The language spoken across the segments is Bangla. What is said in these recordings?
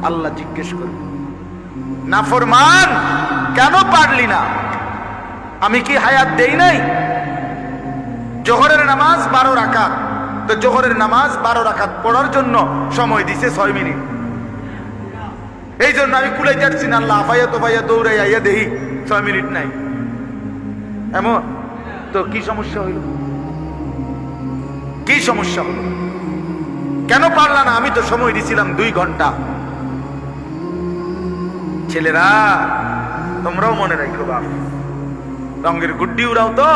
আল্লাহ জিজ্ঞেস করবে, নাফরমান কেন পারলি না? আমি কি হায়াত দেই নাই? জোহরের নামাজ 12 রাকাত, তো জোহরের নামাজ 12 রাকাত পড়ার জন্য সময় দিছে 6 মিনিট। এই জন্য আমি কুলাই যাচ্ছি না, আল্লাহ আফাইয়া তো ভাইয়া দৌড়াই আইয়া দেহি 6 মিনিট নাই। এমন তো কি সমস্যা হইল? কি সমস্যা হলো? কেন পারলা না? আমি তো সময় দিছিলাম 2 ঘন্টা। ছেলেরা তোমরাও মনে রাখো, বাপ রঙের গুড্ডি উড়াও তো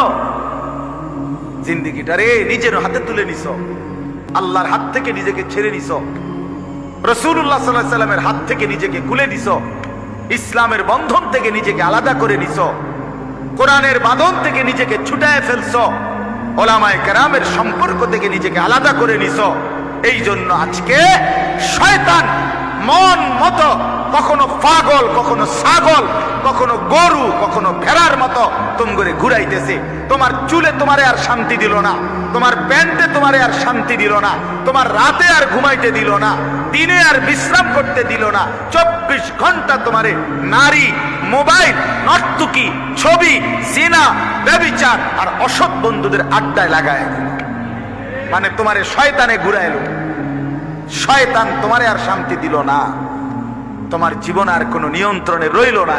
জিন্দিগিটারে নিজের হাতে তুলে নিছ, আল্লাহর হাত থেকে নিজেকে ছেড়ে নিছ, রাসূলুল্লাহ সাল্লাল্লাহু আলাইহি সাল্লামের হাত থেকে নিজেকে খুলে নিছ, ইসলামের বন্ধন থেকে নিজেকে আলাদা করে নিছ, কোরআনের বাঁধন থেকে নিজেকে ছুটায় ফেলছ, ওলামায়ে কেরামের সম্পর্ক থেকে নিজেকে আলাদা করে নিছ। এই জন্য আজকে শয়তান মন মতো কখনো পাগল, কখনো ছাগল, কখনো গরু, কখনো ভেড়ার মতো তোমারে ঘুরাইতেছে। তোমার চুলে তোমারে আর শান্তি দিল না, তোমার প্যান্টে তোমারে আর শান্তি দিল না, তোমার রাতে আর ঘুমাইতে দিল না, দিনে আর বিশ্রাম করতে দিল না। 24 ঘন্টা তোমারে নারী, মোবাইল, নর্তকী, ছবি, জিনা, ব্যভিচার আর অসৎ বন্ধুদের আড্ডায় লাগায়, মানে তোমারে শয়তানে ঘুরাইল। শয়তান তোমারে আর শান্তি দিল না, তোমার জীবন আর কোনো নিয়ন্ত্রণে রইল না।